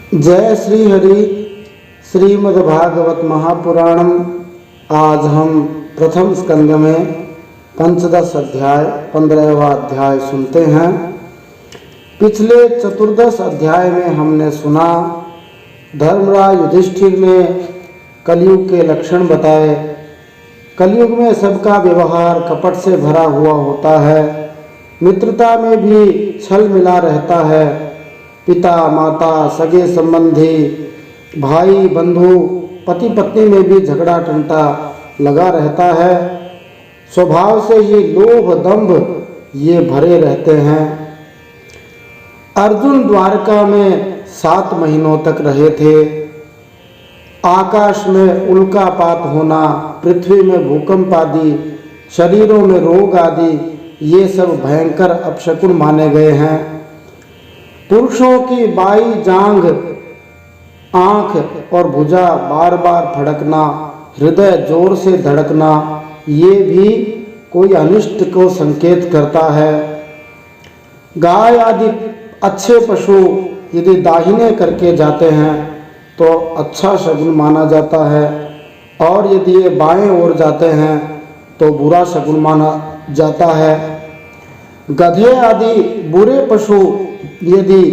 जय श्री हरि। श्रीमद्भागवत महापुराणम। आज हम प्रथम स्कंद में पंचदश अध्याय 15वां अध्याय सुनते हैं। पिछले चतुर्दश अध्याय में हमने सुना धर्मराज युधिष्ठिर ने कलयुग के लक्षण बताए। कलयुग में सबका व्यवहार कपट से भरा हुआ होता है, मित्रता में भी छल मिला रहता है, पिता माता सगे संबंधी भाई बंधु पति पत्नी में भी झगड़ा टंटा लगा रहता है। स्वभाव से ही लोभ दंभ ये भरे रहते हैं। अर्जुन द्वारका में 7 महीनों तक रहे थे। आकाश में उल्कापात होना, पृथ्वी में भूकंप आदि, शरीरों में रोग आदि ये सब भयंकर अपशकुन माने गए हैं। पुरुषों की बाई जांघ, आंख और भुजा बार बार फड़कना, हृदय जोर से धड़कना ये भी कोई अनिष्ट को संकेत करता है। गाय आदि अच्छे पशु यदि दाहिने करके जाते हैं तो अच्छा शगुन माना जाता है, और यदि ये बाएं ओर जाते हैं तो बुरा शगुन माना जाता है। गधे आदि बुरे पशु यदि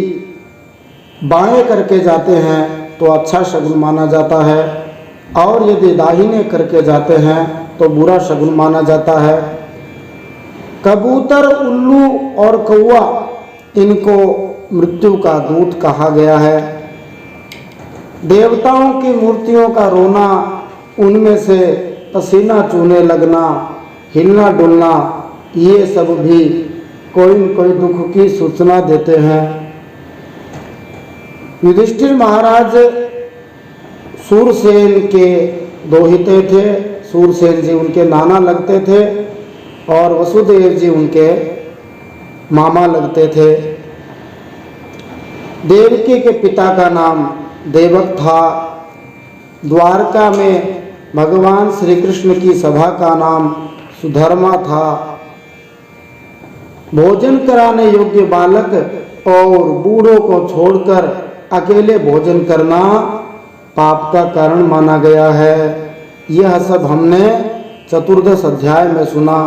बाएं करके जाते हैं तो अच्छा शगुन माना जाता है, और यदि दाहिने करके जाते हैं तो बुरा शगुन माना जाता है। कबूतर, उल्लू और कौवा इनको मृत्यु का दूत कहा गया है। देवताओं की मूर्तियों का रोना, उनमें से पसीना चूने लगना, हिलना डुलना ये सब भी कोई न कोई दुख की सूचना देते हैं। युधिष्ठिर महाराज सूरसेन के दोहिते थे। सूरसेन जी उनके नाना लगते थे और वसुदेव जी उनके मामा लगते थे। देवकी के पिता का नाम देवक था। द्वारका में भगवान श्री कृष्ण की सभा का नाम सुधर्मा था। भोजन कराने योग्य बालक और बूढ़ों को छोड़कर अकेले भोजन करना पाप का कारण माना गया है। यह सब हमने चतुर्दश अध्याय में सुना।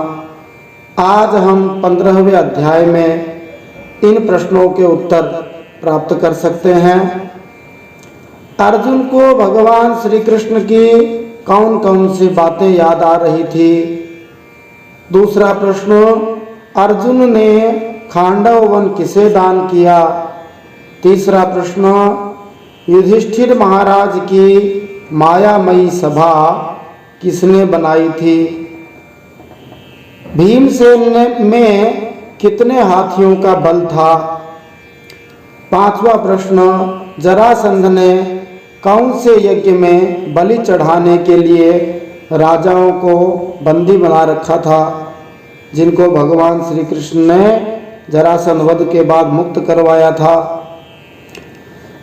आज हम 15वें अध्याय में इन प्रश्नों के उत्तर प्राप्त कर सकते हैं। अर्जुन को भगवान श्री कृष्ण की कौन कौन सी बातें याद आ रही थी? दूसरा प्रश्न, अर्जुन ने खांडव वन किसे दान किया? तीसरा प्रश्न, युधिष्ठिर महाराज की मायामयी सभा किसने बनाई थी? भीमसेन में कितने हाथियों का बल था? पांचवा प्रश्न, जरासंध ने कौन से यज्ञ में बलि चढ़ाने के लिए राजाओं को बंदी बना रखा था, जिनको भगवान श्री कृष्ण ने जरासंध वध के बाद मुक्त करवाया था?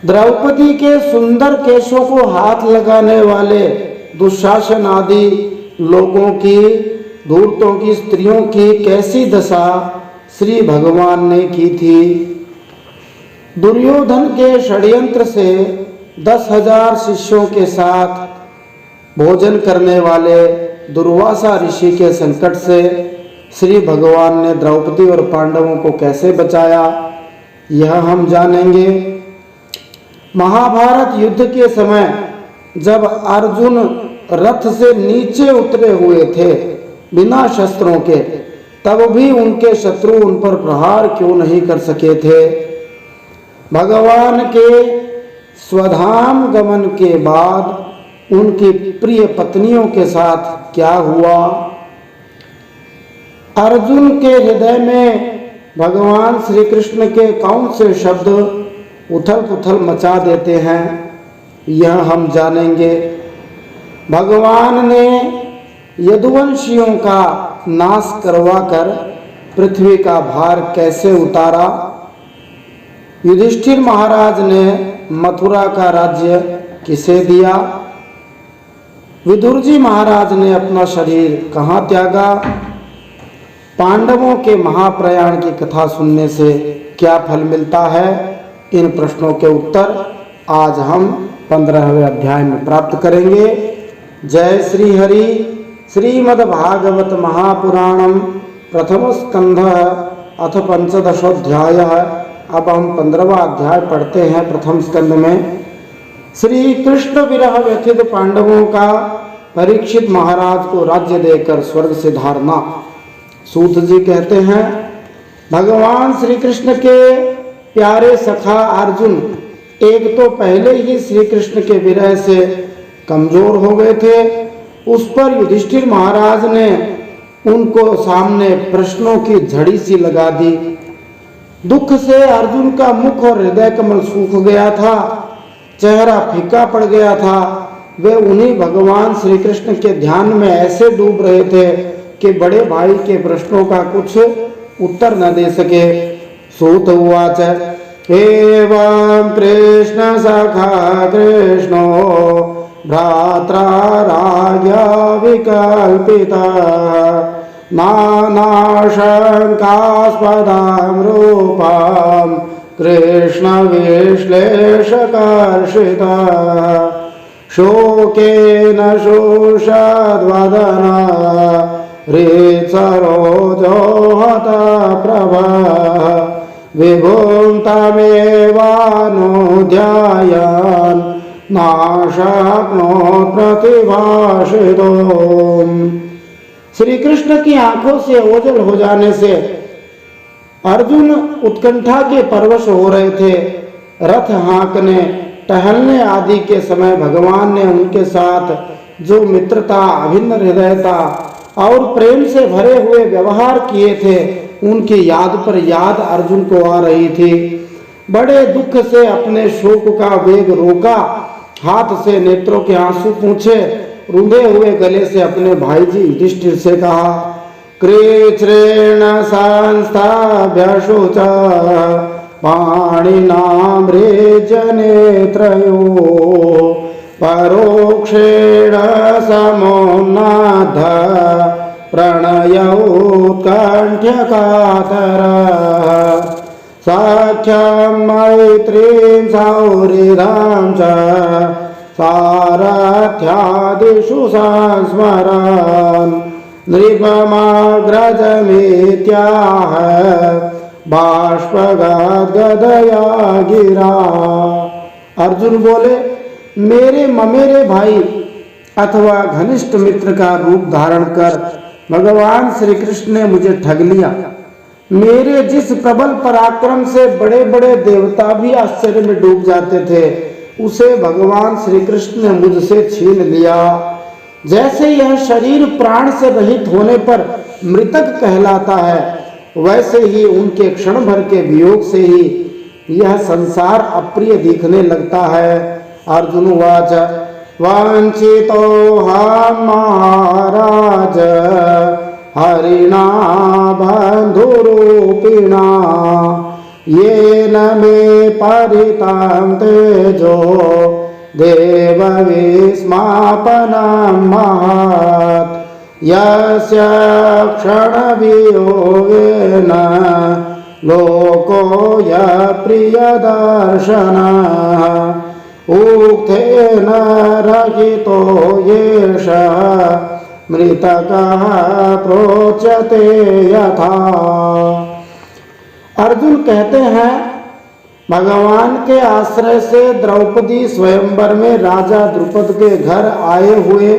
द्रौपदी के सुंदर केशों को हाथ लगाने वाले दुशासन आदि लोगों की, धूर्तों की स्त्रियों की कैसी दशा श्री भगवान ने की थी? दुर्योधन के षड्यंत्र से 10,000 शिष्यों के साथ भोजन करने वाले दुर्वासा ऋषि के संकट से श्री भगवान ने द्रौपदी और पांडवों को कैसे बचाया, यह हम जानेंगे। महाभारत युद्ध के समय जब अर्जुन रथ से नीचे उतरे हुए थे बिना शस्त्रों के, तब भी उनके शत्रु उन पर प्रहार क्यों नहीं कर सके थे? भगवान के स्वधाम गमन के बाद उनकी प्रिय पत्नियों के साथ क्या हुआ? अर्जुन के हृदय में भगवान श्री कृष्ण के कौन से शब्द उथल पुथल मचा देते हैं, यह हम जानेंगे। भगवान ने यदुवंशियों का नाश करवाकर पृथ्वी का भार कैसे उतारा? युधिष्ठिर महाराज ने मथुरा का राज्य किसे दिया? विदुर जी महाराज ने अपना शरीर कहाँ त्यागा? पांडवों के महाप्रयाण की कथा सुनने से क्या फल मिलता है? इन प्रश्नों के उत्तर आज हम 15वें अध्याय में प्राप्त करेंगे। जय श्री हरि। श्रीमद्भागवत महापुराणम प्रथम स्कंध अथ पंचदशोऽध्याय। अब हम 15वां अध्याय पढ़ते हैं। प्रथम स्कंद में श्री कृष्ण विरह व्यथित पांडवों का परीक्षित महाराज को राज्य देकर स्वर्ग से धारना। सूत जी कहते हैं, भगवान श्री कृष्ण के प्यारे सखा अर्जुन एक तो पहले ही श्री कृष्ण के विरह से कमजोर हो गए थे, उस पर युधिष्ठिर महाराज ने उनको सामने प्रश्नों की झड़ी सी लगा दी। दुख से अर्जुन का मुख और हृदय कमल सूख गया था, चेहरा फीका पड़ गया था। वे उन्हीं भगवान श्री कृष्ण के ध्यान में ऐसे डूब रहे थे कि बड़े भाई के प्रश्नों का कुछ उत्तर न दे सके। सूत उवाच एवं कृष्ण सखा कृष्णो भ्रात्रा राज्ञा विकल्पिता नानाशंकास्पदां रूपां कृष्ण विश्लेषकर्षिता शोकेन शोषद्वदना हृत्सरोजो हतप्रभा विभुं तमेवानुध्यायान् नाशक्नोत् प्रतिभाषितुम्। श्री कृष्ण की आंखों से ओझल हो जाने से अर्जुन उत्कंठा के परवश हो रहे थे। रथ हाँकने टहलने आदि के समय भगवान ने उनके साथ जो मित्रता, अभिन्न हृदयता और प्रेम से भरे हुए व्यवहार किए थे, उनकी याद पर याद अर्जुन को आ रही थी। बड़े दुख से अपने शोक का वेग रोका, हाथ से नेत्रों के आंसू पूछे, रुंधे हुए गले से अपने भाई जी युधिष्ठिर से कहा, कृच्छ्रेण संस्थाभ्यशुच पाणिनामृजनेत्रयो परोक्षेण समोन्नाथ प्रणयोत्कण्ठ्यकातरः साख्यं मैत्रीं सौहृदां च सारथ्यादिषु संस्मरन् नृपमाग्रजमित्याह बाष्पगदया गिरा। अर्जुन बोले, मेरे ममेरे भाई अथवा घनिष्ठ मित्र का रूप धारण कर भगवान श्री कृष्ण ने मुझे ठग लिया। मेरे जिस प्रबल पराक्रम से बड़े बड़े देवता भी आश्चर्य में डूब जाते थे, उसे भगवान श्री कृष्ण ने मुझसे छीन लिया। जैसे यह शरीर प्राण से रहित होने पर मृतक कहलाता है, वैसे ही उनके क्षण भर के वियोग से ही यह संसार अप्रिय दिखने लगता है। अर्जुन वाच वांछितो हम महाराज हरिणा बंधुरूपिणा येन मे परितां तेजो देव विस्मापनं महत् यस्य क्षणवियोगेन लोको यप्रियदर्शनः उक्थेन रहितो येषः मृतकः प्रोच्यते यथा। अर्जुन कहते हैं, भगवान के आश्रय से द्रौपदी स्वयंवर में राजा द्रुपद के घर आए हुए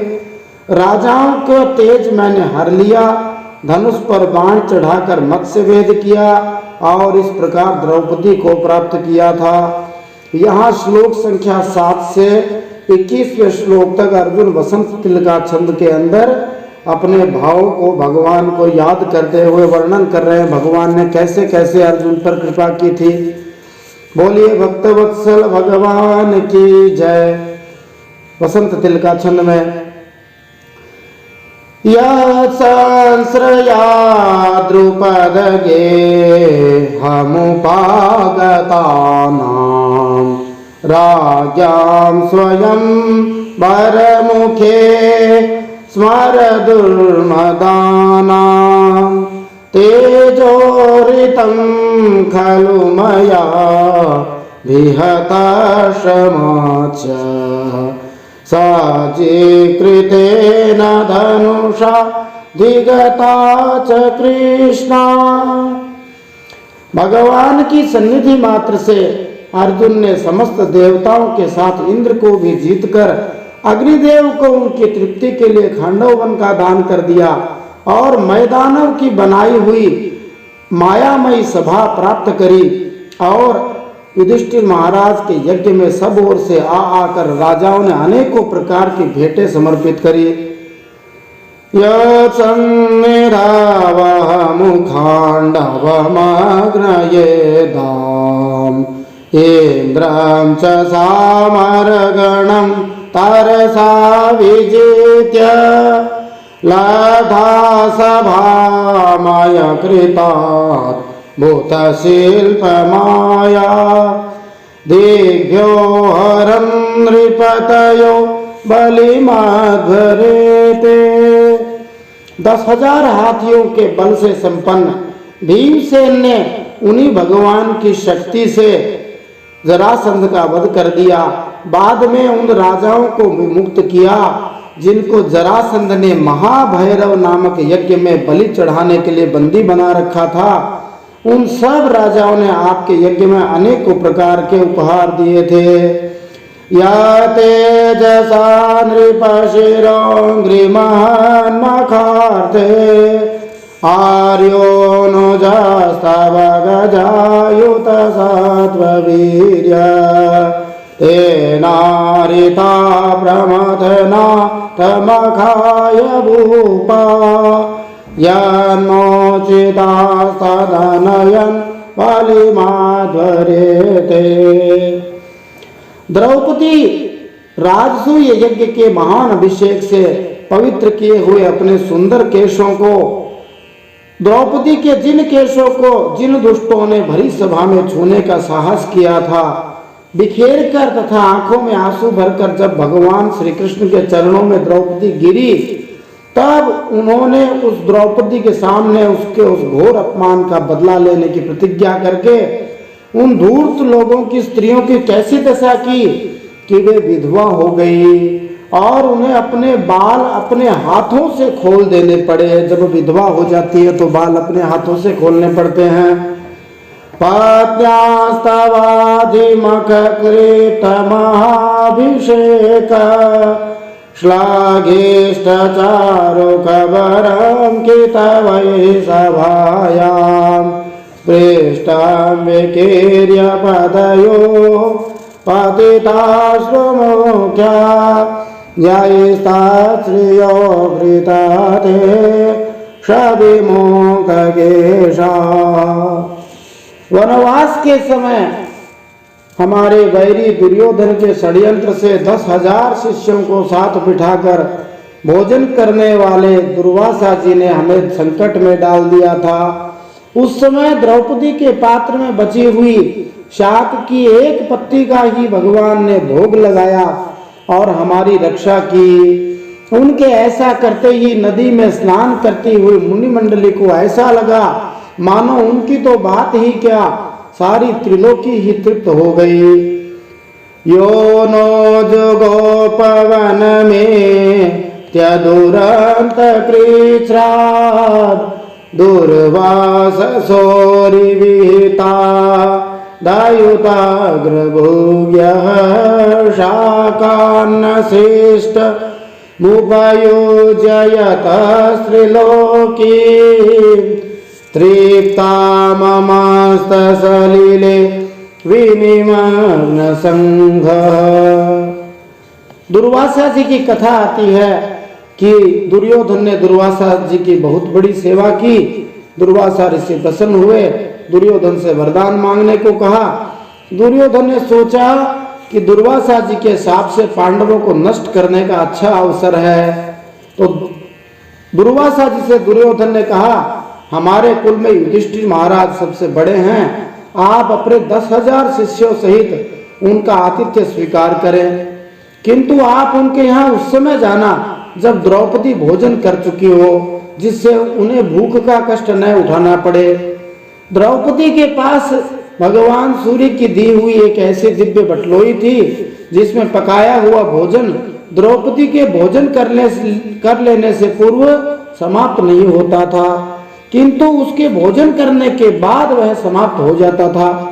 राजाओं को तेज मैंने हर लिया, धनुष पर बाण चढ़ाकर मत्स्य वेद किया और इस प्रकार द्रौपदी को प्राप्त किया था। यहाँ श्लोक संख्या 7 से 21वें श्लोक तक अर्जुन वसंत तिलका छंद के अंदर अपने भावों को, भगवान को याद करते हुए वर्णन कर रहे हैं, भगवान ने कैसे कैसे अर्जुन पर कृपा की थी। बोलिए भक्तवत्सल भगवान की जय। वसंत तिलका छंद में संश्रया द्रुपद गे हमुपागतानां राज्ञां स्वयं वरमुखे स्मर दुर्मदानां तेजोरितं खलु मया विहता श्रमाच साजीकृतेन धनुषा धिगता च कृष्णा। भगवान की सन्निधि मात्र से अर्जुन ने समस्त देवताओं के साथ इंद्र को भी जीतकर अग्निदेव को उनकी तृप्ति के लिए खांडव वन का दान कर दिया और मैदानों की बनाई हुई मायामयी सभा प्राप्त करी। और युधिष्ठिर महाराज के यज्ञ में सब ओर से आकर राजाओं ने अनेकों प्रकार की भेंटें समर्पित करी। यत्सन्निधावमुखाण्डवमग्नयेदाम् इंद्रं च सामरगणं तरसा विजित्य लब्धा सभामय कृतात् भूतशिल्पमाया दिग्भ्यो हरन् नृपतयो बलिमध्वरेते। 10,000 हाथियों के बल से संपन्न भीमसेन ने उन्हीं भगवान की शक्ति से जरासंध का वध कर दिया। बाद में उन राजाओं को विमुक्त किया जिनको जरासंध ने महाभैरव नामक यज्ञ में बलि चढ़ाने के लिए बंदी बना रखा था। उन सब राजाओं ने आपके यज्ञ में अनेकों प्रकार के उपहार दिए थे। या तेजसा नृपशिरोऽङ्घ्रिमहान्मखार्थे आर्योऽनुजस्तव गजायुत सत्त्ववीर्य तेनारिता प्रमथना तमखाय भूपा यन्नोचितास्तदनयन् बलिमध्वरेते। द्रौपदी राजसूय यज्ञ के महान अभिषेक से पवित्र किए हुए अपने सुंदर केशों को, द्रौपदी के जिन केशों को जिन दुष्टों ने भरी सभा में छूने का साहस किया था, बिखेर कर तथा आंखों में आंसू भरकर जब भगवान श्री कृष्ण के चरणों में द्रौपदी गिरी, तब उन्होंने उस द्रौपदी के सामने उसके उस घोर अपमान का बदला लेने की प्रतिज्ञा करके उन धूर्त लोगों की स्त्रियों की कैसी दशा की कि वे विधवा हो गई और उन्हें अपने बाल अपने हाथों से खोल देने पड़े। जब विधवा हो जाती है तो बाल अपने हाथों से खोलने पड़ते हैं। पत्न्यास्तवाधिमखकृतमहाभिषेक श्लाघिष्ठचारुकवरं कितवै सभायां पृष्ठं विकीर्य पदयो पतिताश्वमुख्या न्यायस्ताश्रियो भृताते शविमुक्तकेशा। वनवास के समय हमारे वैरी दुर्योधन के षड्यंत्र से 10,000 शिष्यों को साथ बिठाकर भोजन करने वाले दुर्वासा जी ने हमें संकट में डाल दिया था। उस समय द्रौपदी के पात्र में बची हुई शाक की एक पत्ती का ही भगवान ने भोग लगाया और हमारी रक्षा की। उनके ऐसा करते ही नदी में स्नान करती हुई मुनि मंडली को ऐसा लगा मानो उनकी तो बात ही क्या, सारी त्रिलोकी ही तृप्त हो गई। यो नो जुगोपवन में त्यदुरंत कृच्छ्राद दुर्वाससोरिविहिता दायुताग्रभुव्यः शाकान्नशिष्ट मुपयुज्ययतस्त्रिलोकी तृप्ता ममस्तसलिले विनिमग्न संघ। दुर्वासा जी की कथा आती है कि दुर्योधन ने दुर्वासा जी की बहुत बड़ी सेवा की। दुर्वासा ऋषि प्रसन्न हुए, दुर्योधन से वरदान मांगने को कहा। दुर्योधन ने सोचा कि दुर्वासा जी के शाप से पांडवों को नष्ट करने का अच्छा अवसर है, तो दुर्वासा जी से दुर्योधन ने कहा, हमारे कुल में युधिष्ठिर महाराज सबसे बड़े हैं, आप अपने 10,000 शिष्यों सहित उनका आतिथ्य स्वीकार करें, किंतु आप उनके यहाँ उस समय जाना जब द्रौपदी भोजन कर चुकी हो, जिससे उन्हें भूख का कष्ट न उठाना पड़े। द्रौपदी के पास भगवान सूर्य की दी हुई एक ऐसी दिव्य बटलोई थी जिसमें पकाया हुआ भोजन द्रौपदी के भोजन कर लेने से पूर्व समाप्त नहीं होता था, किंतु उसके भोजन करने के बाद वह समाप्त हो जाता था।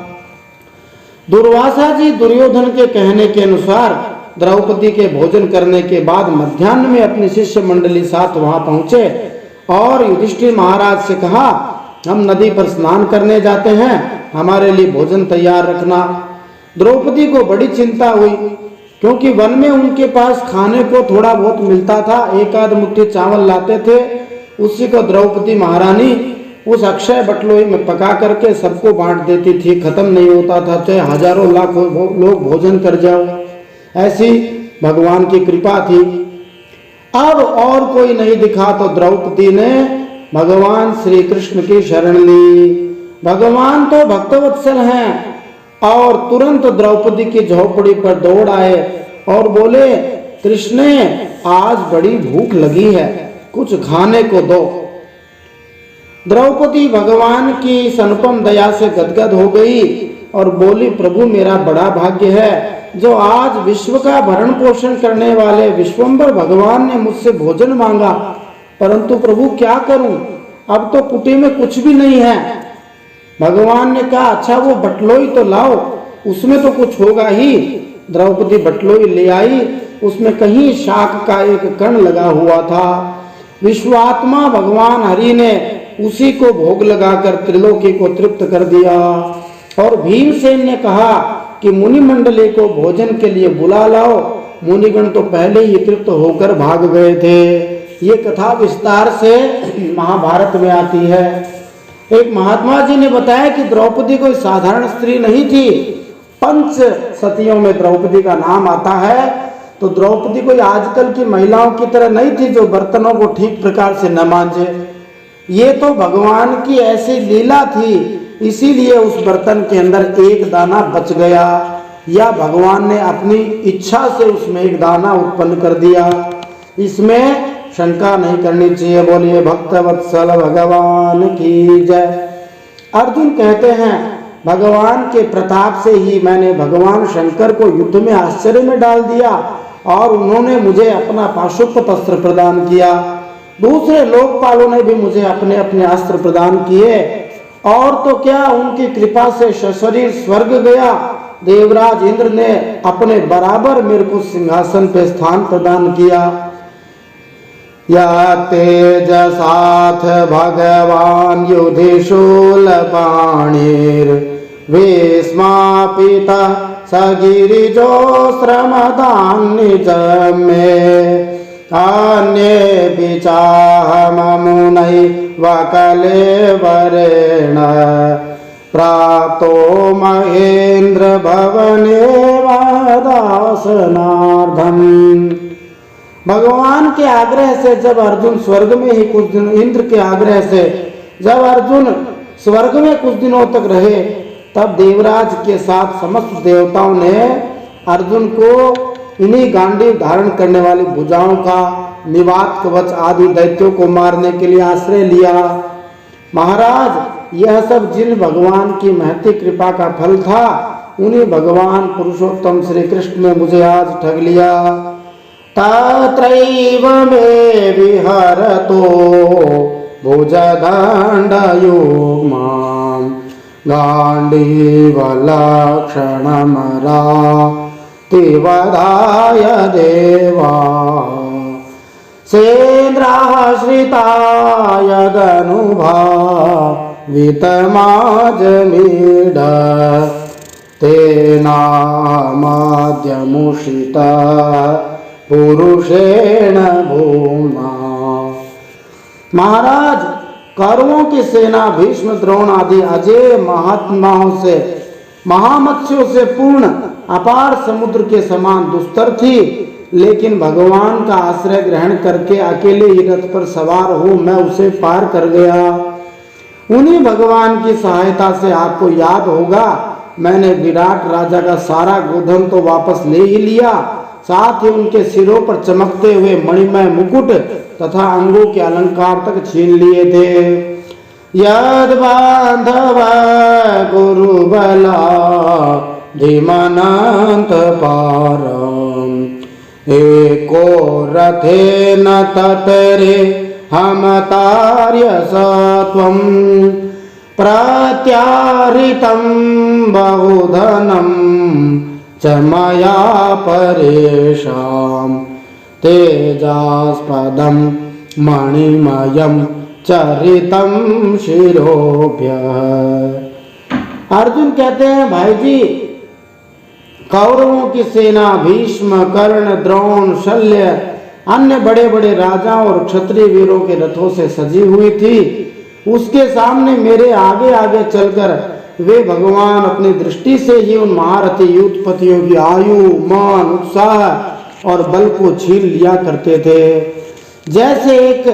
दुर्वासा जी दुर्योधन के कहने के अनुसार द्रौपदी के भोजन करने के बाद मध्याह्न में अपनी शिष्य मंडली साथ वहां पहुंचे और युधिष्ठिर महाराज से कहा, हम नदी पर स्नान करने जाते हैं, हमारे लिए भोजन तैयार रखना। द्रौपदी को बड़ी चिंता हुई, क्योंकि वन में उनके पास खाने को थोड़ा बहुत मिलता था, एक आध मुट्ठी चावल लाते थे, उसी को द्रौपदी महारानी उस अक्षय बटलोई में पका करके सबको बांट देती थी, खत्म नहीं होता था, चाहे हजारों लाखों लोग भोजन कर जाओ, ऐसी भगवान की कृपा थी। अब और कोई नहीं दिखा तो द्रौपदी ने भगवान श्री कृष्ण की शरण ली। भगवान तो भक्तवत्सल हैं और तुरंत द्रौपदी की झोपड़ी पर दौड़ आए और बोले, कृष्ण आज बड़ी भूख लगी है, कुछ खाने को दो। द्रौपदी भगवान की अनुपम दया से गदगद हो गई और बोली, प्रभु मेरा बड़ा भाग्य है जो आज विश्व का भरण पोषण करने वाले विश्वंभर भगवान ने मुझसे भोजन मांगा, परंतु प्रभु क्या करूं, अब तो कुटी में कुछ भी नहीं है। भगवान ने कहा, अच्छा वो बटलोई तो लाओ, उसमें तो कुछ होगा ही। द्रौपदी बटलोई ले आई, उसमें कहीं शाक का एक कण लगा हुआ था। विश्वात्मा भगवान हरि ने उसी को भोग लगाकर त्रिलोकी को तृप्त कर दिया। और भीमसेन ने कहा कि मुनि मंडली को भोजन के लिए बुला लाओ, मुनिगण तो पहले ही तृप्त होकर भाग गए थे। ये कथा विस्तार से महाभारत में आती है। एक महात्मा जी ने बताया कि द्रौपदी कोई साधारण स्त्री नहीं थी, पंच सतियों में द्रौपदी का नाम आता है। तो द्रौपदी कोई आजकल की महिलाओं की तरह नहीं थी जो बर्तनों को ठीक प्रकार से न मांजे। ये तो भगवान की ऐसी लीला थी, इसीलिए उस बर्तन के अंदर एक दाना बच गया, या भगवान ने अपनी इच्छा से उसमें एक दाना उत्पन्न कर दिया, इसमें शंका नहीं करनी चाहिए। बोलिए भक्तवत्सल भगवान की जय। अर्जुन कहते हैं, भगवान के प्रताप से ही मैंने भगवान शंकर को युद्ध में आश्चर्य में डाल दिया और उन्होंने मुझे अपना पाशुपत अस्त्र प्रदान किया। दूसरे लोकपालों ने भी मुझे अपने अपने अस्त्र प्रदान किए, और तो क्या उनकी कृपा से सशरीर स्वर्ग गया। देवराज इंद्र ने अपने बराबर मेरे को सिंहासन पे स्थान प्रदान किया। या तेजसाथ भगवान युधिशूल पाणिर विस्मापिता सगिरिजो श्रमदान निज में अन्ये विचाहमुनै वकले वरेण प्राप्तो महेन्द्र भवने दासनार्धम। भगवान के आग्रह से जब अर्जुन स्वर्ग में ही कुछ दिन, इंद्र के आग्रह से जब अर्जुन स्वर्ग में कुछ दिनों तक रहे, तब देवराज के साथ समस्त देवताओं ने अर्जुन को इन्हीं गांडीव धारण करने वाली भुजाओं का, निवात कवच आदि दैत्यों को मारने के लिए आश्रय लिया। महाराज, यह सब जिन भगवान की महती कृपा का फल था, उन्हीं भगवान पुरुषोत्तम श्री कृष्ण ने मुझे आज ठग लिया। तत्रैव मे विहरतो भुजदण्डयुग्मां गाण्डीवलक्षणमरातिवधाय देवा सेन्द्राश्रिताय गनुभावितमाजमीढ तेनामाद्यमुषिता पुरुषेण भूमा। महाराज, कौरवों की सेना भीष्म द्रोण आदि अजय महात्माओं से, महामत्स्यों से पूर्ण अपार समुद्र के समान दुस्तर थी, लेकिन भगवान का आश्रय ग्रहण करके अकेले ही रथ पर सवार हो मैं उसे पार कर गया। उन्हीं भगवान की सहायता से, आपको याद होगा, मैंने विराट राजा का सारा गोधन तो वापस ले ही लिया, साथ ही उनके सिरों पर चमकते हुए मणिमय मुकुट तथा अंगों के अलंकार तक छीन लिए थे। यद बांधव गुरुबला धीमनंत पारम एको रथे न ततरे हम तार्य सत्वं प्रत्याहृतं बहुधनं च मया परेषां तेजास्पदं मणिमयं चरितं शिरोभ्यः। अर्जुन कहते हैं भाई जी, कौरवों की सेना भीष्म, कर्ण, द्रोण, शल्य, अन्य बड़े बड़े राजाओं और क्षत्रिय वीरों के रथों से सजी हुई थी। उसके सामने मेरे आगे आगे चलकर वे भगवान अपनी दृष्टि से ही उन महारथी युद्धपतियों की आयु, मान, उत्साह और बल को छीन लिया करते थे। जैसे एक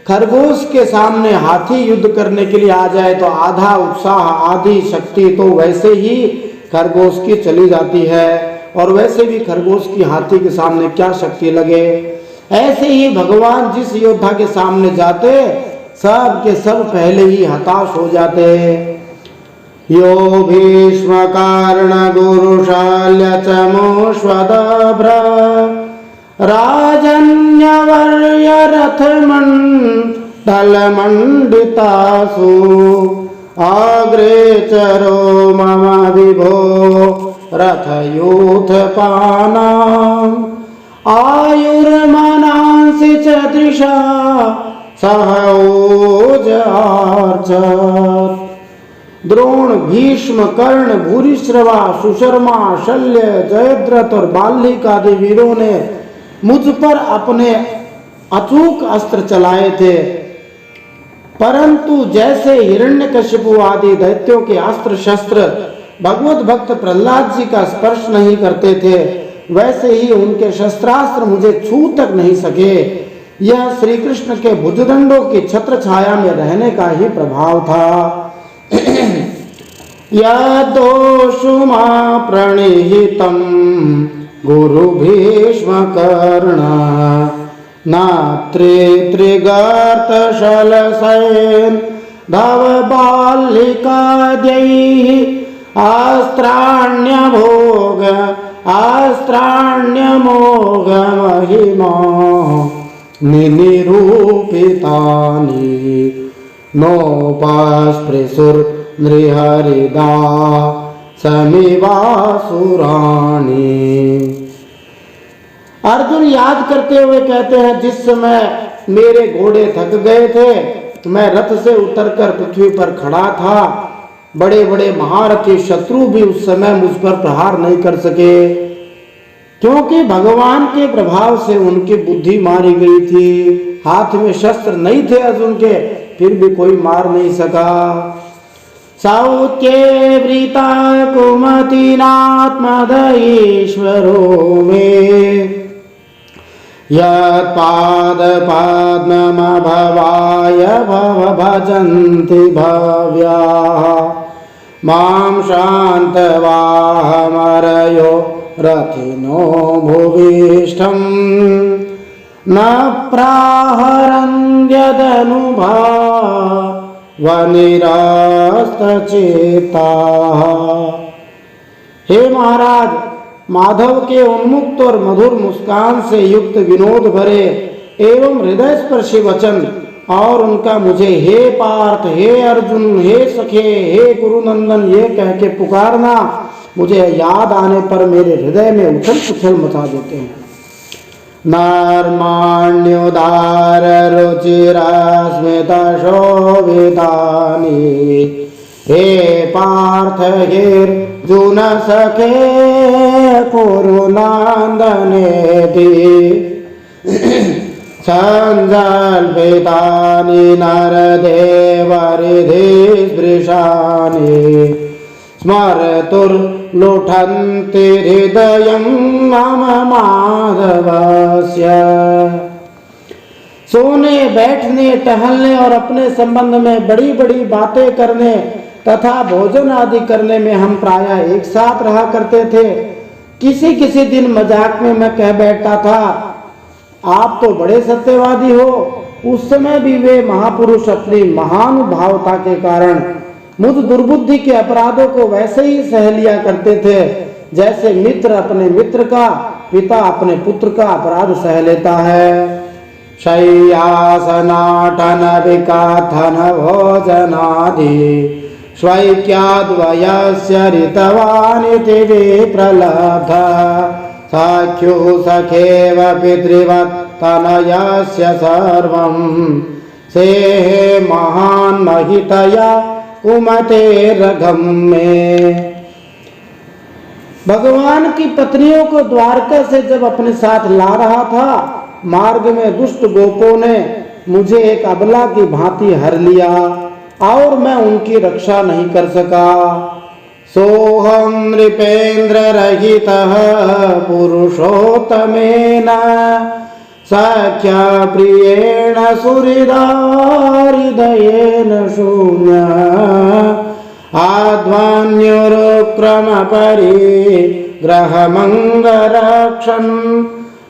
खरगोश के सामने हाथी युद्ध करने के लिए आ जाए तो आधा उत्साह, आधी शक्ति तो वैसे ही खरगोश की चली जाती है, और वैसे भी खरगोश की हाथी के सामने क्या शक्ति लगे। ऐसे ही भगवान जिस योद्धा के सामने जाते सब के सब पहले ही हताश हो जाते। यो भीष्म कारण गुरुशाल्य चमोश्वदभ्र राजन्यवर्य रथमण्डल मंडितासु अग्रे चरो मम विभो रथयूथपानां आयुर्मनांसि च दृशा सहौजार्चत्। द्रोण, भीष्म, कर्ण, भूरिश्रवा, सुशर्मा, शल्य, जयद्रथ और बाल्लिक आदि वीरों ने मुझ पर अपने अचूक अस्त्र चलाए थे, परंतु जैसे हिरण्यकशिपु आदि दैत्यों के अस्त्र शस्त्र भगवत भक्त प्रहलाद जी का स्पर्श नहीं करते थे, वैसे ही उनके शस्त्रास्त्र मुझे छू तक नहीं सके। यह श्री कृष्ण के भुजदंडों की छत्र छाया में रहने का ही प्रभाव था। यदोषुमा प्रणिहितं गुरु भीष्म कर्ण नात्रित्रिगर्त शलसेन धव बालिकाद्यैः अस्त्राण्यमोघ महिमा निरूपितानि नोपस्पृशुर्नृहरिदा समिवासुराणि। अर्जुन याद करते हुए कहते हैं, जिस समय मेरे घोड़े थक गए थे, मैं रथ से उतरकर पृथ्वी पर खड़ा था। बड़े बड़े महारथी शत्रु भी उस समय मुझ पर प्रहार नहीं कर सके, क्योंकि भगवान के प्रभाव से उनकी बुद्धि मारी गई थी। हाथ में शस्त्र नहीं थे अर्जुन के, फिर भी कोई मार नहीं सका। सौत्ये वृता कुमतिनात्मदईश्वरो मे यत्पाद पद्मभवाय भव भजन्ति भव्याः मां शान्तवाहमरयो रथिनो भुविष्ठं न प्राहरन्यदनुभावनिरास्तचेताः। हे महाराज, माधव के उन्मुक्त और मधुर मुस्कान से युक्त विनोद भरे एवं हृदय स्पर्शी वचन और उनका मुझे हे पार्थ, हे अर्जुन, हे सखे, हे गुरुनंदन ये कह के पुकारना मुझे याद आने पर मेरे हृदय में उछल पुछल मचा देते हैं। नर्माण्योदार रुचिरास्मित शोभितानि हे पार्थ हेर्जुन सखे कुरुनन्दनेति सञ्जल्पितानि नरदेवहृदिस्पृशानि स्मरतुर्लुठन्ति हृदयं मम माधवस्य। सोने, बैठने, टहलने और अपने संबंध में बड़ी बड़ी बातें करने तथा भोजन आदि करने में हम प्रायः एक साथ रहा करते थे। किसी किसी दिन मजाक में मैं कह बैठता था, आप तो बड़े सत्यवादी हो, उस समय भी वे महापुरुष अपनी महानुभावता के कारण मुझ दुर्बुद्धि के अपराधों को वैसे ही सह लिया करते थे जैसे मित्र अपने मित्र का, पिता अपने पुत्र का अपराध सह लेता है। शय्यासनाटन विकाथन भोजनादि स्वैक्याद्वयस्य ऋतवानिति विप्रलब्ध सख्युः सखेव पितृवत्तनयस्य सर्वं सेहे महान् महितया कुमतेरघम में। भगवान की पत्नियों को द्वारका से जब अपने साथ ला रहा था, मार्ग में दुष्ट गोपों ने मुझे एक अबला की भांति हर लिया और मैं उनकी रक्षा नहीं कर सका। सोहम नृपेंद्र रहितः पुरुषोत्तमेन सख्या प्रियेण सुहृदाहृदयेन शून्य आध्वान्युरुक्रम परिग्रहमङ्गरक्षन्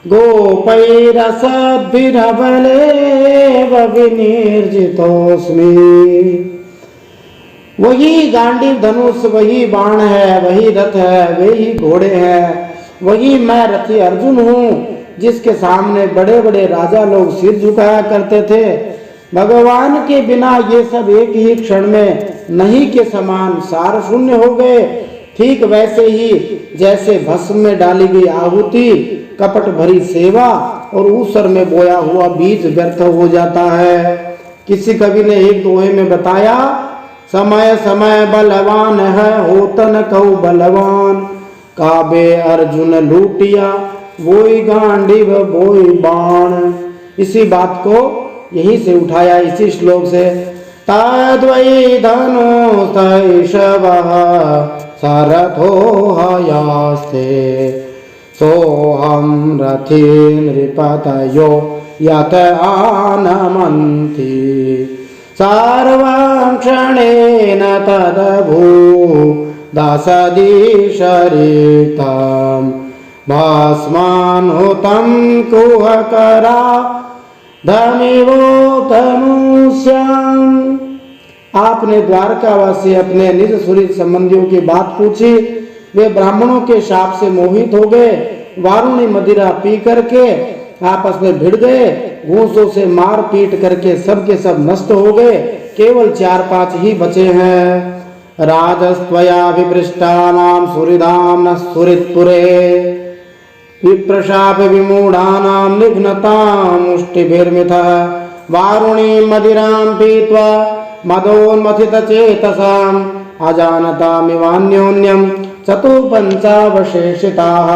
गोपैरसद्भिरबलेव विनिर्जितोऽस्मि। वही गांडीव धनुष, वही बाण है, वही रथ है, वही घोड़े हैं, वही मैं रथी अर्जुन हूँ जिसके सामने बड़े बड़े राजा लोग सिर झुकाया करते थे। भगवान के बिना ये सब एक ही क्षण में नहीं के समान सार शून्य हो गए। ठीक वैसे ही जैसे भस्म में डाली गई आहुति, कपट भरी सेवा और ऊसर में बोया हुआ बीज व्यर्थ हो जाता है। किसी कवि ने एक दोहे में बताया, समय समय बलवान है होतन कहु बलवान, काबे अर्जुन लूटिया वोई गांडीव वोई बाण। इसी बात को यहीं से उठाया, इसी श्लोक से। तद्वै धनुस्तैषवः सरथो हयास्ते सोऽहं रथी नृपतयो यत आनमन्ति सर्वं क्षणेन तदभू दासदीशरितं भस्मान्हुतं कुहकरा धमिवोतमुष्याम्। आपने द्वारकावासी अपने निज सुहृद संबंधियों की बात पूछी। वे ब्राह्मणों के शाप से मोहित हो गए, वारुणी मदिरा पी करके आपस में भिड़ गए, घूंसों से मार पीट करके सब के सब नष्ट हो गए, केवल 4-5 ही बचे हैं। राजस्त्वया विपृष्टानां सुहृदां न सुहृत्पुरे विप्रशाप विमूढ़ानां निघ्नतां मुष्टिभिर्मितः वारुणी मदिरां पीत्वा मदोन्मथितचेतसाम् अजानतामिवान्योन्यं चतुर्पंचावशेषिताः।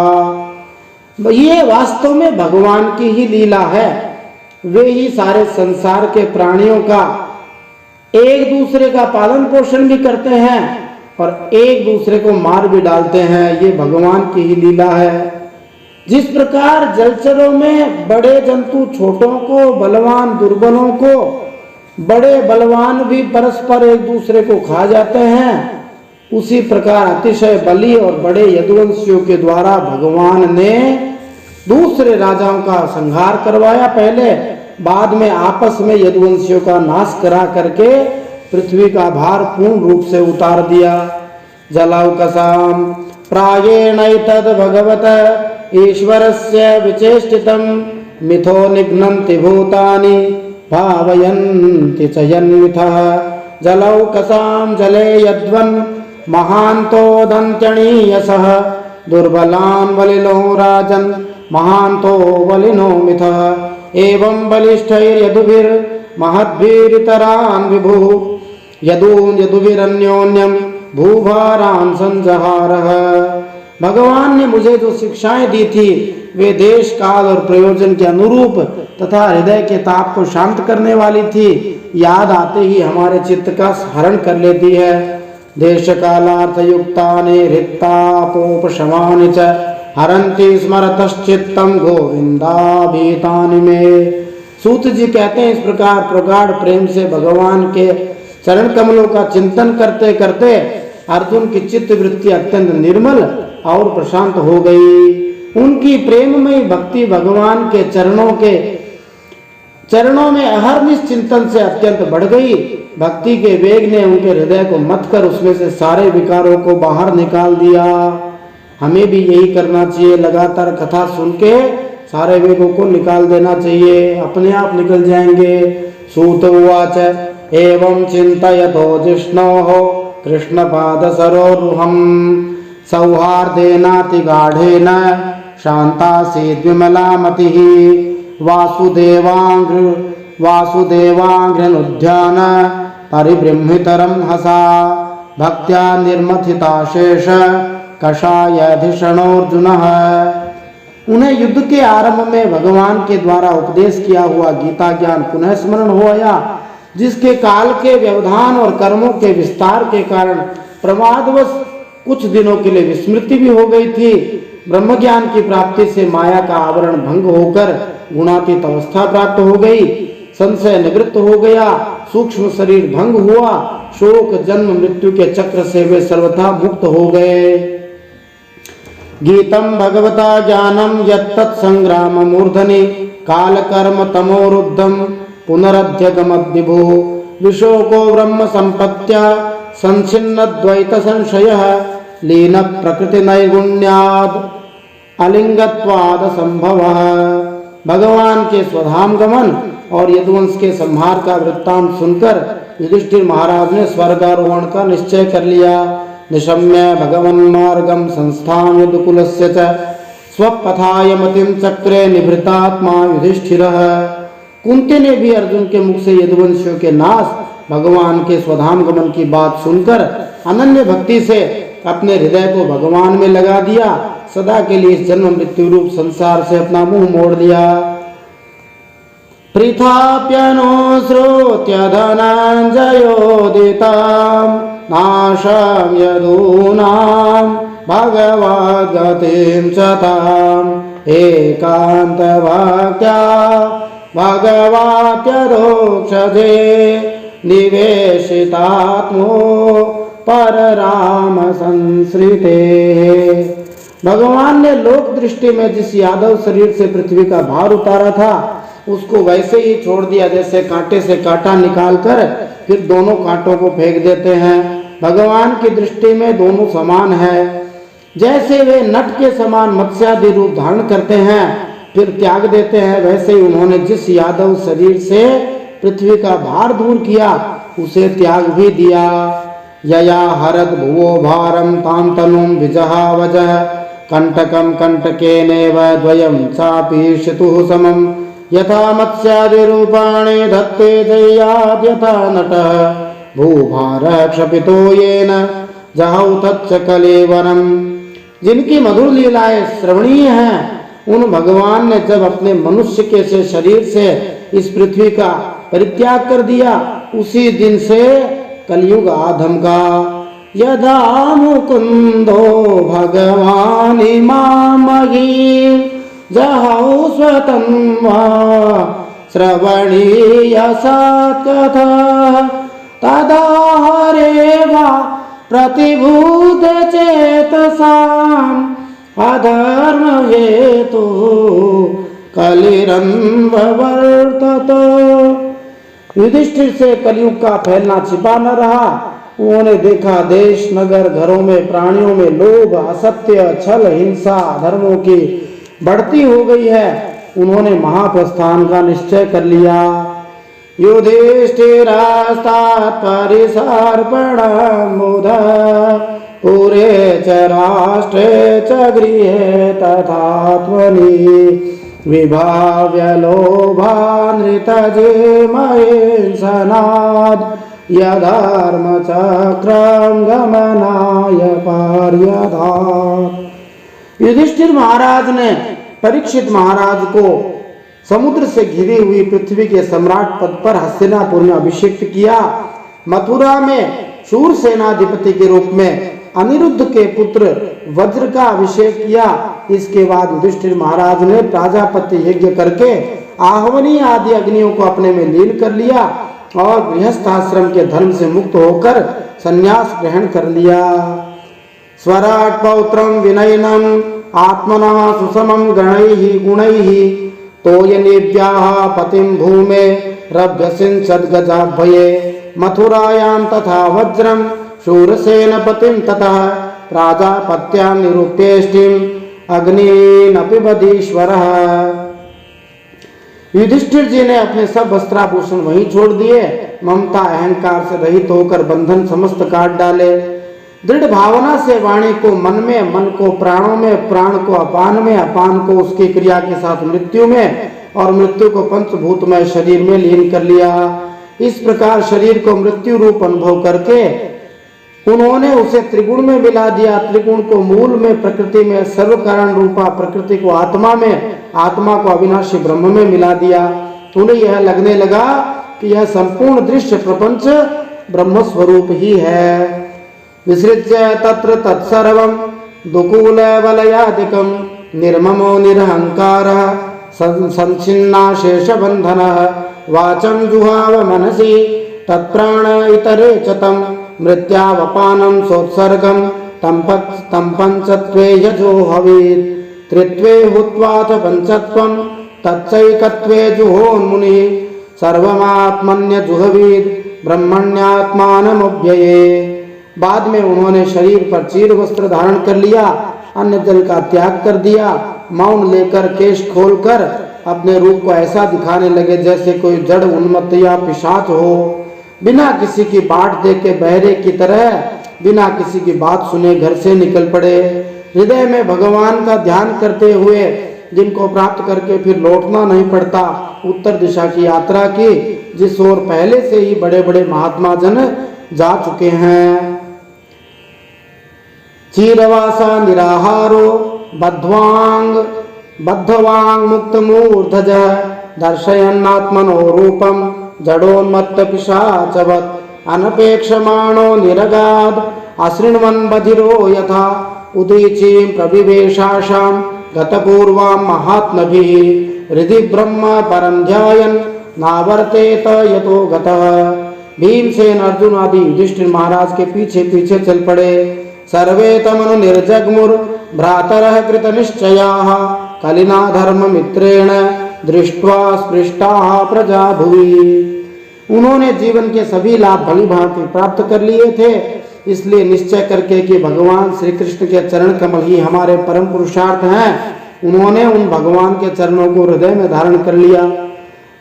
ये वास्तव में भगवान की ही लीला है। वे ही सारे संसार के प्राणियों का एक दूसरे का पालन पोषण भी करते हैं और एक दूसरे को मार भी डालते हैं। ये भगवान की ही लीला है। जिस प्रकार जलचरों में बड़े जंतु छोटों को, बलवान दुर्बलों को, बड़े बलवान भी परस्पर एक दूसरे को खा जाते हैं, उसी प्रकार अतिशय बली और बड़े यदुवंशियों के द्वारा भगवान ने दूसरे राजाओं का संहार करवाया पहले, बाद में आपस में यदुवंशियों का नाश करा करके पृथ्वी का भार पूर्ण रूप से उतार दिया। जलौकसाम प्रायेणैतद् भगवत ईश्वरस्य विचेष्टितं मिथो निघ्नन्ति भूतानि भावयन्ति च यन्मिथः जलौकसां जले यद्वन् महान्तो दन्त्यणीयसः दुर्बलान् बलिनो राजन् महान्तो बलिनो मिथः एवं बलिष्ठैर्यदुभिर्महद्भिरितरान् विभुः यदून् यदुभिरन्योन्यं भूभारान् संजहारः। भगवान ने मुझे जो शिक्षाएं दी थी वे देश काल और प्रयोजन के अनुरूप तथा हृदय के ताप को शांत करने वाली थी। याद आते ही हमारे चित्त का हरण कर लेती है। देश कालार्थ युक्तानि हृत्तापोपशमानि च हरन्ति स्मरतश्चित्तं गोविंदाभीतानि में। सूत जी कहते हैं, इस प्रकार प्रगाढ़ प्रेम से भगवान के चरण कमलों का चिंतन करते करते अर्जुन की चित्त वृत्ति अत्यंत निर्मल और प्रशांत हो गई। उनकी प्रेममयी भक्ति भगवान के चरणों में अहर्निश चिंतन से अत्यंत बढ़ गई। भक्ति के वेग ने उनके हृदय को मथ कर उसमें से सारे विकारों को बाहर निकाल दिया। हमें भी यही करना चाहिए, लगातार कथा सुन के सारे वेगों को निकाल देना चाहिए, अपने आप निकल जाएंगे। सूत उवाच एवं चिंतयतो जिष्णोः कृष्णपादसरोरुहं सौहार्देनातिगाढेन शान्तासीत् विमला मतिः वासुदेवाङ्घ्रिनुध्यान परिबृंहितरं हसा भक्त्या निर्मथिता शेष कषायधिषणोऽर्जुनः। उन्हें युद्ध के आरंभ में भगवान के द्वारा उपदेश किया हुआ गीता ज्ञान पुनः स्मरण हो आया, जिसके काल के व्यवधान और कर्मों के विस्तार के कारण प्रमादवश कुछ दिनों के लिए विस्मृति भी हो गई थी। ब्रह्म ज्ञान की प्राप्ति से माया का आवरण भंग होकर गुणातीत अवस्था प्राप्त हो गई, संशय निवृत्त हो गया, सूक्ष्म शरीर भंग हुआ, शोक जन्म मृत्यु के चक्र से वे सर्वथा मुक्त हो गए। गीतम भगवता ज्ञानम यत्तत् संग्राम मूर्धनि काल कर्म तमोरुद्धम पुनरध्यगमद्विभु विशोको ब्रह्म संपत्त्या संचिन्न द्वैत संशयः लीन प्रकृति नैगुण्याद अलिंगत्वाद संभवः। भगवान के स्वधाम गमन और यदुवंश के संहार का वृत्तांत सुनकर युधिष्ठिर महाराज ने स्वर्गारोहण का निश्चय कर लिया। निशम्य भगवन्मार्गं संस्थां यदुकुलस्य च स्वपथाय मतिं चक्रे निभृतात्मा युधिष्ठिरः। कुंती ने भी अर्जुन के मुख से यदुवंशियों के नाश, भगवान के स्वधाम गमन की बात सुनकर अनन्य भक्ति से अपने हृदय को भगवान में लगा दिया, सदा के लिए जन्म मृत्यु रूप संसार से अपना मुंह मोड़ लिया। पृथाप्यनो श्रोत्य धनञ्जयोदितां नाशं यदूनां भगवद्गतिं च ताम् एकान्तभक्त्या भगवत्यरोक्षजे निवेशितात्मो परराम संश्रिते। भगवान ने लोक दृष्टि में जिस यादव शरीर से पृथ्वी का भार उतारा था, उसको वैसे ही छोड़ दिया जैसे कांटे से कांटा निकालकर फिर दोनों कांटों को फेंक देते हैं। भगवान की दृष्टि में दोनों समान है। जैसे वे नट के समान मत्स्यादि रूप धारण करते हैं फिर त्याग देते हैं, वैसे ही उन्होंने जिस यादव शरीर से पृथ्वी का भार दूर किया उसे त्याग भी दिया। यया हरद भुवो भारम तां तनुं विजहावजः कंटकं कंटकेनेव द्वयं चापि शितुः समम् यथा मत्स्यादि रूपाणि धत्ते जयाद् यथा नटः भूभारः क्षपितो येन जहौ तच्च कलेवरम्। जिनकी मधुर लीलाएं श्रवणीय हैं, उन भगवान ने जब अपने मनुष्य के से शरीर से इस पृथ्वी का परित्याग कर दिया, उसी दिन से कलयुग आधमका। यदा मुकुंदो भगवान मामही जहौ स्वतन्वा श्रवणीय सत्कथा तदा हरेवा प्रतिभूत चेतसाम् अधर्म हेतु कलिरन्वर्तत। युधिष्ठिर से कलयुग का फैलना छिपा न रहा। उन्होंने देखा देश नगर घरों में प्राणियों में लोभ असत्य छल हिंसा धर्मों की बढ़ती हो गई है। उन्होंने महाप्रस्थान का निश्चय कर लिया। युधिष्ठिरास्तात् परिसर्पणमुद पुरे च राष्ट्रे च गृहे तथात्मनि विभाव्य लोभानृतजे महेशनाद यधर्म चक्रं गमनाय पार्यधात्। युधिष्ठिर महाराज ने परीक्षित महाराज को समुद्र से घिरी हुई पृथ्वी के सम्राट पद पर हस्तिनापुर में अभिषिक्त किया। मथुरा में शूर सेनाधिपति के रूप में अनिरुद्ध के पुत्र वज्र का अभिषेक किया। इसके बाद युधिष्ठिर महाराज ने प्राजापत्य यज्ञ करके आहवनी आदि अग्नियों को अपने में लीन कर लिया और गृहस्थ आश्रम के धर्म से मुक्त होकर संन्यास ग्रहण कर लिया। स्वराट पौत्रम विनयनम आत्मना सुसमं गणैः गुणैः तोयनीव्याः पतिं भूमे रभ्यसिंचद्गजाभये मथुरायां तथा वज्रं शूरसेनपतिं ततः प्राजापत्यां निरुपेष्टिं अग्निनपि बधीश्वरः। युधिष्ठिर जी ने अपने सब वस्त्राभूषण वहीं छोड़ दिए, ममता अहंकार से रहित होकर बंधन समस्त काट डाले, दृढ़ भावना से वाणी को मन में, मन को प्राणों में, प्राण को अपान में, अपान को उसकी क्रिया के साथ मृत्यु में और मृत्यु को पंचभूत में शरीर में लीन कर लिया। इस प्रकार शरीर को मृत्यु रूप अनुभव करके उन्होंने उसे त्रिगुण में मिला दिया, त्रिगुण को मूल में, प्रकृति में, सर्व कारण रूपा प्रकृति को आत्मा में, आत्मा को अविनाशी ब्रह्म में मिला दिया। उन्हें यह लगने लगा कि यह संपूर्ण दृश्य प्रपंच ब्रह्म स्वरूप ही है। विसृज्य तत्र तत्सर्वं दुकूल वलयादिकं निर्ममो निरहंकारः संचिन्ना शेष बंधनः वाचं जुहाव मनसि तत्प्राण इतरे च तं मृत्यावपानं सोत्सर्गं तं पंचत्वे यजो हवेत् त्रित्वे हुत्वाथ पंचत्वं तच्चैकत्वे जुहोन्मुनिः सर्वमात्मन्य जुहवीत् ब्रह्मण्यात्मानमव्यये। बाद में उन्होंने शरीर पर चीर वस्त्र धारण कर लिया, अन्न जल का त्याग कर दिया, मौन लेकर केश खोलकर अपने रूप को ऐसा दिखाने लगे जैसे कोई जड़ उन्मत्त या पिशाच हो। बिना किसी की बाट देके बहरे की तरह बिना किसी की बात सुने घर से निकल पड़े। हृदय में भगवान का ध्यान करते हुए, जिनको प्राप्त करके फिर लौटना नहीं पड़ता, उत्तर दिशा की यात्रा की, जिस ओर पहले से ही बड़े बड़े महात्मा जन जा चुके हैं। चीरवासा निराहारो बद्धवांग मुक्त मूर्धज दर्शयन्नात्मनो रूपम जडोन्मत्त पिशाचवत् अनपेक्षमाणो निरगाद अशृण्वन् बधिरो यथा उदीचीं प्रविवेशाशां गतपूर्वां महात्मभिः हृदि ब्रह्म परं ध्यायन् नावर्तेत यतो गतः। भीमसेन, अर्जुन आदि युधिष्ठिर महाराज के पीछे पीछे चल पड़े। सर्वे तमनु निर्जग्मुर भ्रातरः कृतनिश्चयाः कलिना धर्म मित्रेण दृष्ट्वा स्पृष्टाः प्रजा भुवि। उन्होंने जीवन के सभी लाभ भली भांति प्राप्त कर लिए थे, इसलिए निश्चय करके कि भगवान श्री कृष्ण के चरण कमल ही हमारे परम पुरुषार्थ हैं, उन्होंने उन भगवान के चरणों को हृदय में धारण कर लिया।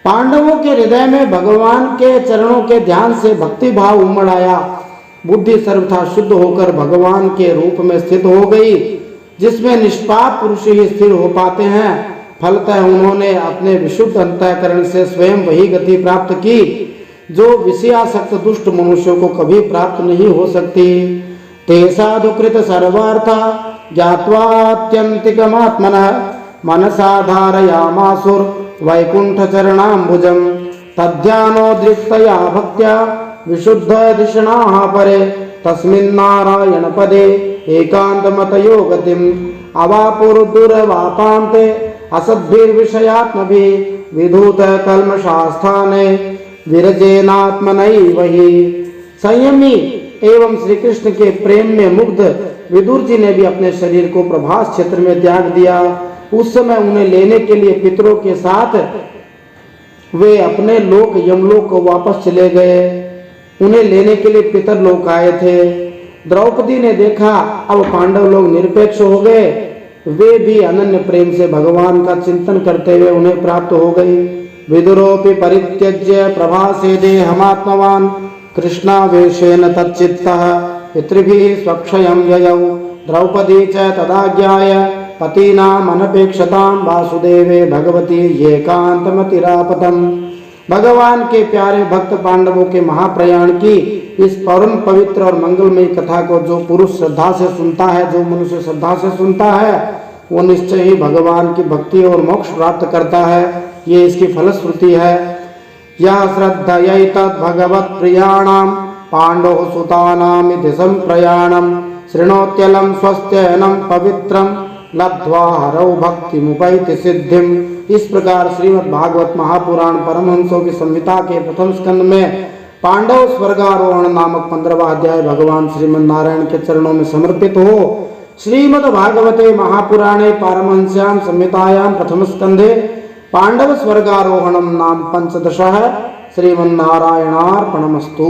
पांडवों के हृदय में भगवान के चरणों के ध्यान से भक्ति भाव उमड़ आया। बुद्धि सर्वथा शुद्ध होकर भगवान के रूप में स्थित हो गई, जिसमें निष्पाप पुरुष ही स्थिर हो पाते हैं। फलतः उन्होंने अपने विशुद्ध अंतःकरण से स्वयं वही गति प्राप्त की जो विषयासक्त दुष्ट मनुष्यों को कभी प्राप्त नहीं हो सकती। ते साधुकृत सर्वार्थ ज्ञात्वात्यंतिकमात्मनः मनसा धारयामासुर वैकुंठ चरणाम्बुजं तद्ध्यानोद्रिक्तया भक्त्या विशुद्ध दिशणाः परे तस्मिन्नारायण पदे एकांतमतयो गतिम् अवापुर्दुरवापान्ते असद्भिर्विषयात्मभिः विधूत कल्मषास्थाने विरजेनात्मनैव हि। संयमी एवं श्री कृष्ण के प्रेम में मुग्ध विदुर जी ने भी अपने शरीर को प्रभास क्षेत्र में त्याग दिया। उस समय उन्हें लेने के लिए पितरों के साथ वे अपने लोक यमलोक को वापस चले गए। उन्हें लेने के लिए पितर लोग आए थे। द्रौपदी ने देखा अब पांडव लोग निरपेक्ष हो गए, वे भी अनन्य प्रेम से भगवान का चिंतन करते हुए उन्हें प्राप्त हो गई। विदुरोपि परित्यज्य प्रभासे देहमात्मवान् कृष्णावेशेन तच्चित्तः पितृभिः स्वक्षयं ययौ द्रौपदी च तदाज्ञाय पतीनाम् अनपेक्षतां वासुदेवे भगवती एकांतमतिरापतम्। भगवान के प्यारे भक्त पांडवों के महाप्रयाण की इस परम पवित्र और मंगलमयी कथा को जो पुरुष श्रद्धा से सुनता है, जो मनुष्य श्रद्धा से सुनता है, वो निश्चय ही भगवान की भक्ति और मोक्ष प्राप्त करता है। ये इसकी फलश्रुति है। या श्रद्धयैतद् भगवत् प्रियाणाम पांडव सुतानाम इति संप्रयाणम शृणोत्यलं स्वस्त्ययनं पवित्रम लब्ध्वा हरौ भक्तिमुपैति सिद्धिम। इस प्रकार श्रीमद् भागवत महापुराण परमहंसों की संहिता के प्रथम स्कंद में पांडव स्वर्गारोहण नामक 15वां अध्याय भगवान श्रीमद् नारायण के चरणों में समर्पित हो श्रीमद् भागवते महापुराणे पारमहंस्यां संहितायां प्रथम स्कंधे पांडव स्वर्गारोहणम नाम पंचदश। श्रीमन्नारायणार्पणमस्तु।